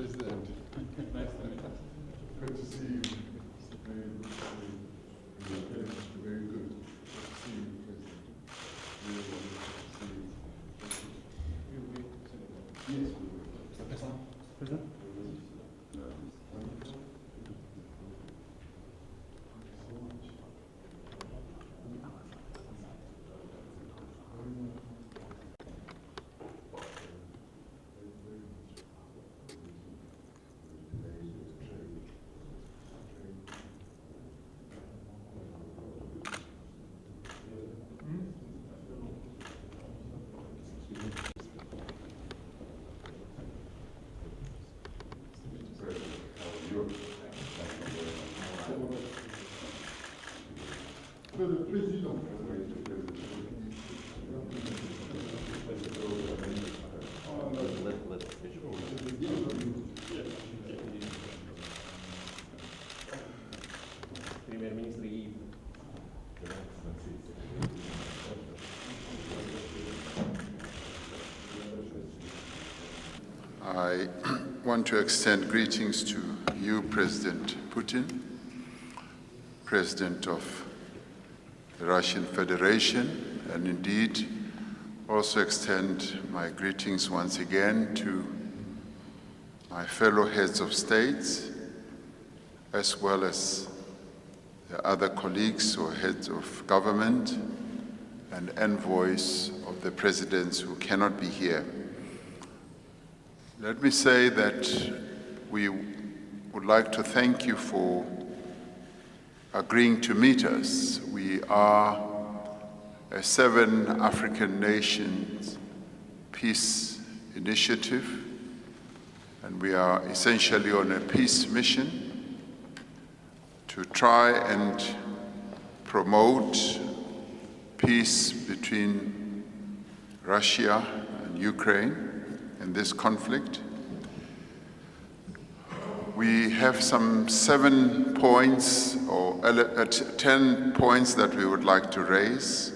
President. Nice to meet you. Good to see you. Very good. Very good. Good to see you, President. Really good to see you. Yes, we will. President? Le Président. I want to extend greetings to you, President Putin, President of the Russian Federation, and indeed also extend my greetings once again to my fellow heads of states, as well as the other colleagues or heads of government and envoys of the presidents who cannot be here. Let me say that we would like to thank you for agreeing to meet us. We are a 7 African nations peace initiative, and we are essentially on a peace mission to try and promote peace between Russia and Ukraine in this conflict. We have some 7 points or 10 points that we would like to raise.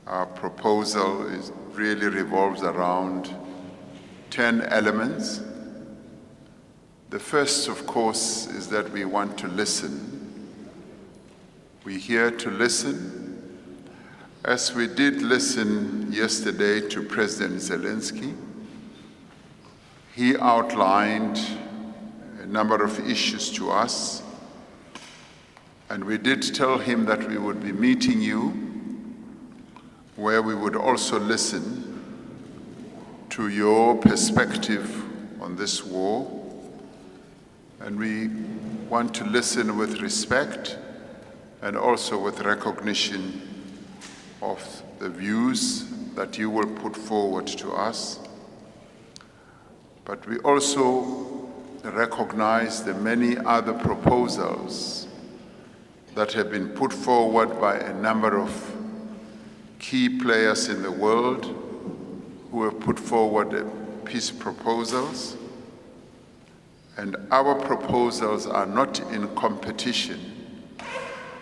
Our proposal really revolves around 10 elements. The first, of course, is that we want to listen. We're here to listen, as we did listen yesterday to President Zelensky. He outlined a number of issues to us, and we did tell him that we would be meeting you, where we would also listen to your perspective on this war, and we want to listen with respect and also with recognition of the views that you will put forward to us. But we also recognize the many other proposals that have been put forward by a number of key players in the world who have put forward peace proposals. And our proposals are not in competition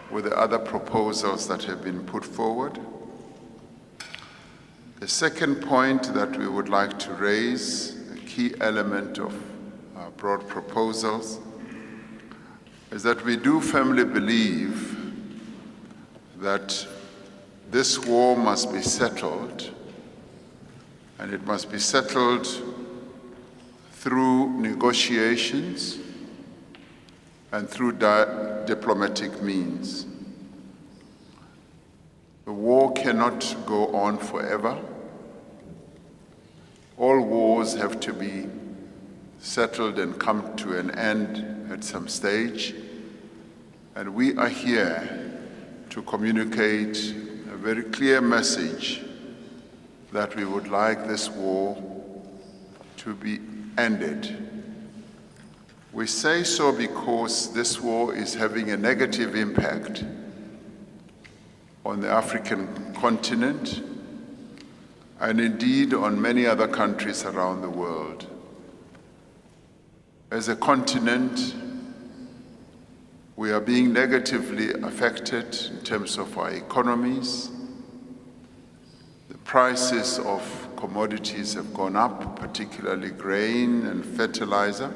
with the other proposals that have been put forward. The second point that we would like to raise, key element of our broad proposals, is that we do firmly believe that this war must be settled, and it must be settled through negotiations and through diplomatic means. The war cannot go on forever. All wars have to be settled and come to an end at some stage. And we are here to communicate a very clear message that we would like this war to be ended. We say so because this war is having a negative impact on the African continent, and indeed on many other countries around the world. As a continent, we are being negatively affected in terms of our economies. The prices of commodities have gone up, particularly grain and fertilizer.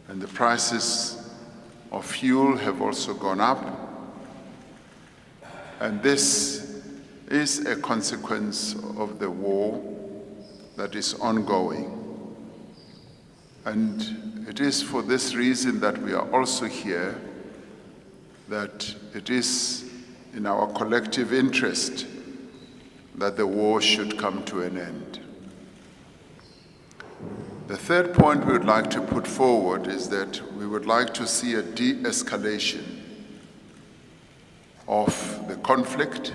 And the prices of fuel have also gone up. And this is a consequence of the war that is ongoing. And it is for this reason that we are also here, that it is in our collective interest that the war should come to an end. The third point we would like to put forward is that we would like to see a de-escalation of the conflict.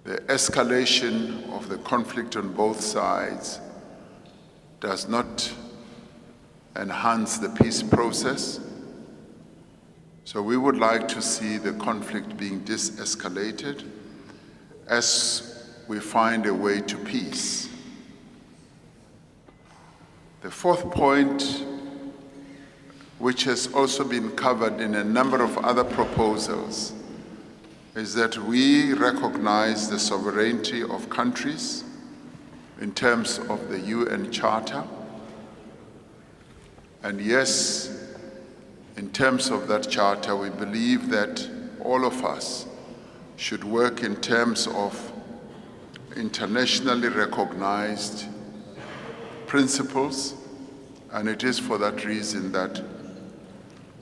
The escalation of the conflict on both sides does not enhance the peace process. So we would like to see the conflict being de-escalated as we find a way to peace. The fourth point, which has also been covered in a number of other proposals, is that we recognize the sovereignty of countries in terms of the UN Charter. And yes, in terms of that charter, we believe that all of us should work in terms of internationally recognized principles, and it is for that reason that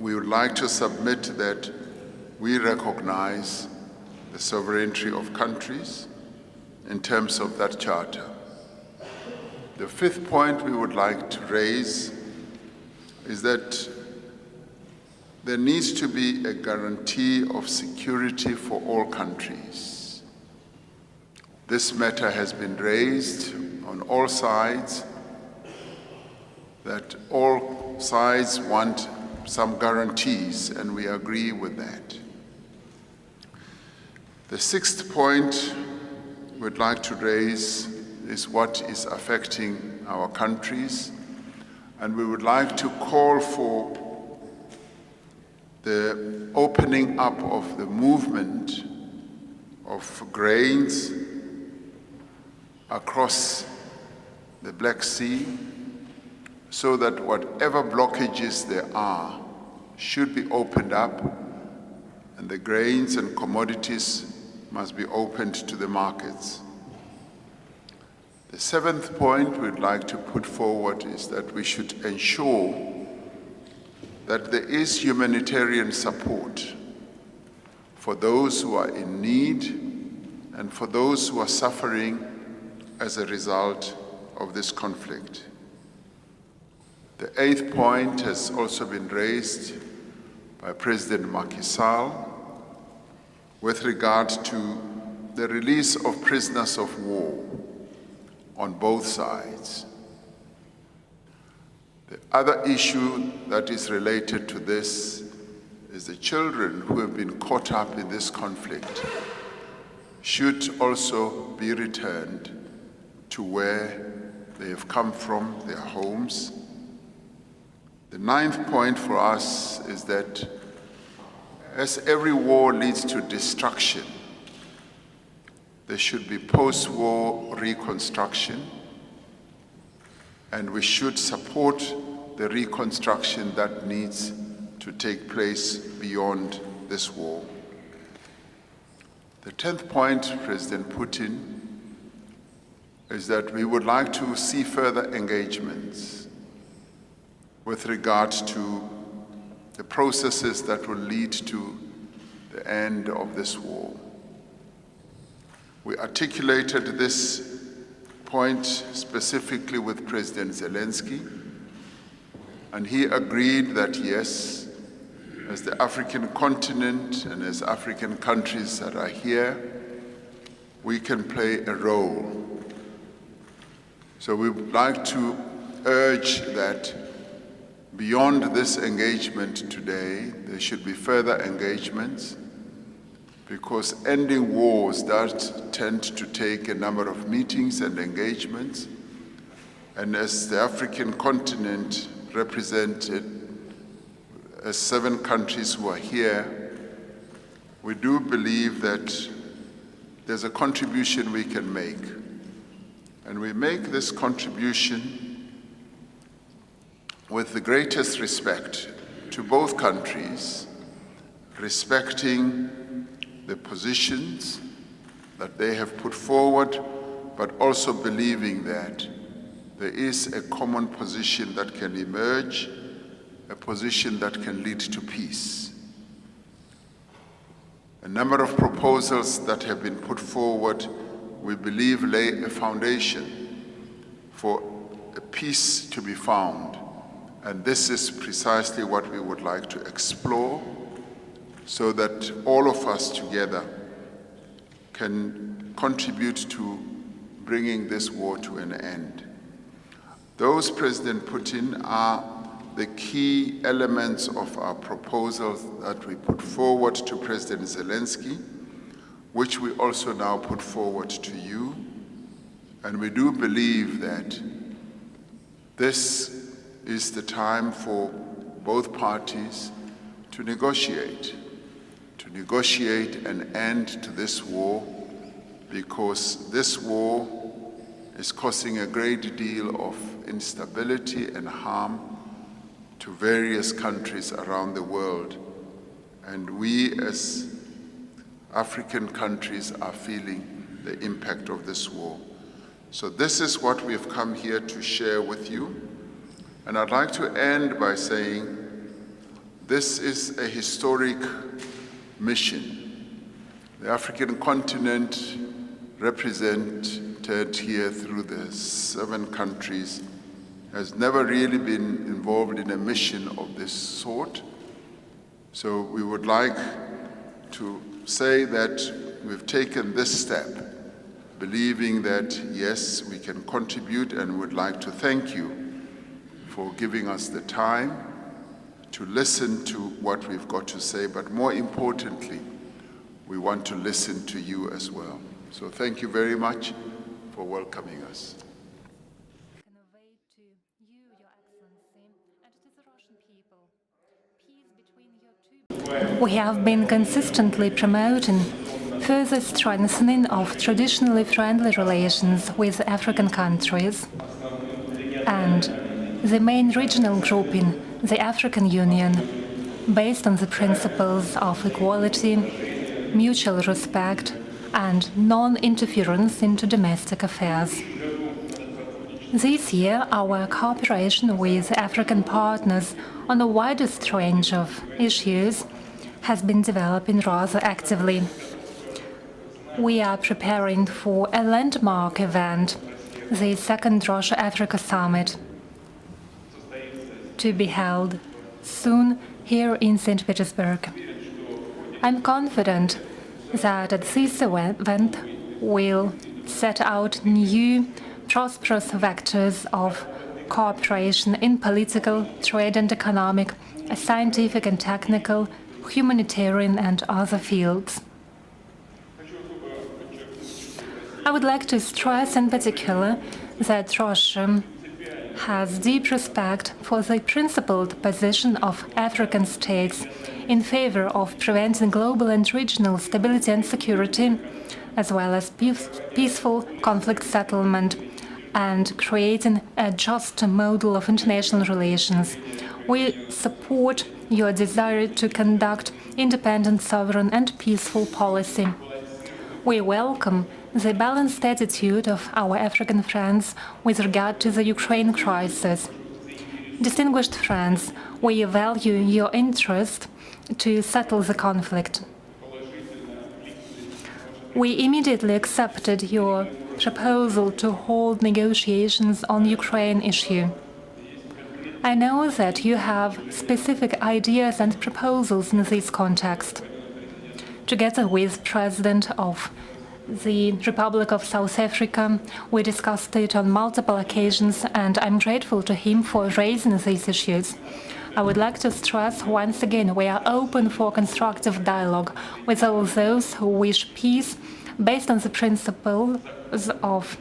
we would like to submit that we recognize the sovereignty of countries in terms of that charter. The fifth point we would like to raise is that there needs to be a guarantee of security for all countries. This matter has been raised on all sides, that all sides want some guarantees, and we agree with that. The sixth point we'd like to raise is what is affecting our countries, and we would like to call for the opening up of the movement of grains across the Black Sea, so that whatever blockages there are should be opened up, and the grains and commodities must be opened to the markets. The seventh point we'd like to put forward is that we should ensure that there is humanitarian support for those who are in need and for those who are suffering as a result of this conflict. The eighth point has also been raised by President Macky Sall with regard to the release of prisoners of war on both sides. The other issue that is related to this is the children who have been caught up in this conflict should also be returned to where they have come from, their homes. The ninth point for us is that as every war leads to destruction, there should be post-war reconstruction, and we should support the reconstruction that needs to take place beyond this war. The 10th point, President Putin, is that we would like to see further engagements with regard to the processes that will lead to the end of this war. We articulated this point specifically with President Zelensky, and he agreed that yes, as the African continent and as African countries that are here, we can play a role. So we would like to urge that beyond this engagement today, there should be further engagements, because ending wars does tend to take a number of meetings and engagements. And as the African continent represented as 7 countries who are here, we do believe that there's a contribution we can make. And we make this contribution with the greatest respect to both countries, respecting the positions that they have put forward, but also believing that there is a common position that can emerge, a position that can lead to peace. A number of proposals that have been put forward, we believe, lay a foundation for a peace to be found. And this is precisely what we would like to explore, so that all of us together can contribute to bringing this war to an end. Those, President Putin, are the key elements of our proposals that we put forward to President Zelensky, which we also now put forward to you. And we do believe that this is the time for both parties to negotiate an end to this war, because this war is causing a great deal of instability and harm to various countries around the world. And we as African countries are feeling the impact of this war. So this is what we've come here to share with you. And I'd like to end by saying this is a historic mission. The African continent, represented here through the 7 countries, has never really been involved in a mission of this sort. So we would like to say that we've taken this step, believing that, yes, we can contribute, and would like to thank you for giving us the time to listen to what we've got to say, but more importantly, we want to listen to you as well. So thank you very much for welcoming us. Convey to you, Your Excellency, and to the Russian people, peace between your two. We have been consistently promoting further strengthening of traditionally friendly relations with African countries, and the main regional grouping, the African Union, based on the principles of equality, mutual respect, and non-interference into domestic affairs. This year, our cooperation with African partners on the widest range of issues has been developing rather actively. We are preparing for a landmark event, the second Russia-Africa Summit, to be held soon here in St. Petersburg. I'm confident that this event will set out new, prosperous vectors of cooperation in political, trade and economic, scientific and technical, humanitarian and other fields. I would like to stress in particular that Russia has deep respect for the principled position of African states in favor of preventing global and regional stability and security, as well as peaceful conflict settlement and creating a just model of international relations. We support your desire to conduct independent, sovereign and peaceful policy. We welcome the balanced attitude of our African friends with regard to the Ukraine crisis. Distinguished friends, we value your interest to settle the conflict. We immediately accepted your proposal to hold negotiations on Ukraine issue. I know that you have specific ideas and proposals in this context. Together with President of the Republic of South Africa, we discussed it on multiple occasions, and I'm grateful to him for raising these issues. I would like to stress once again we are open for constructive dialogue with all those who wish peace based on the principles of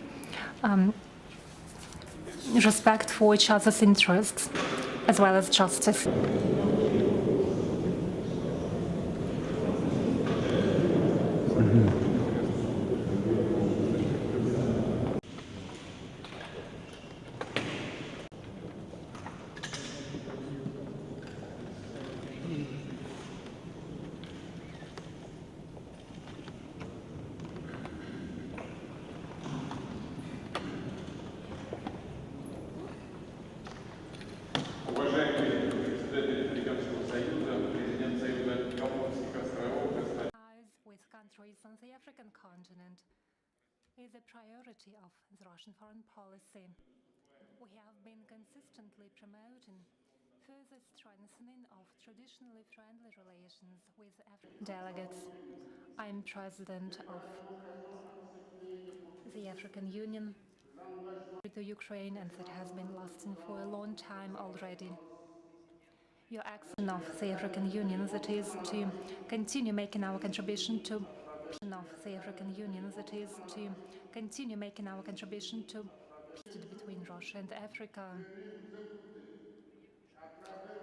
respect for each other's interests, as well as justice. Russian foreign policy. We have been consistently promoting further strengthening of traditionally friendly relations with African delegates. I'm president of the African Union with the Ukraine, and that has been lasting for a long time already. Your action of the African Union, that is to continue making our contribution to of the African Union, that is to continue making our contribution to peace between Russia and Africa.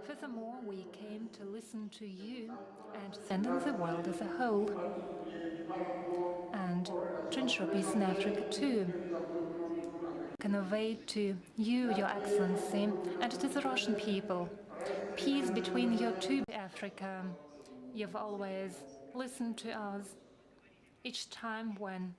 Furthermore, we came to listen to you and in the world as a whole, and to ensure peace in Africa too. Convey to you, Your Excellency, and to the Russian people, peace between your two Africa. You've always listened to us each time when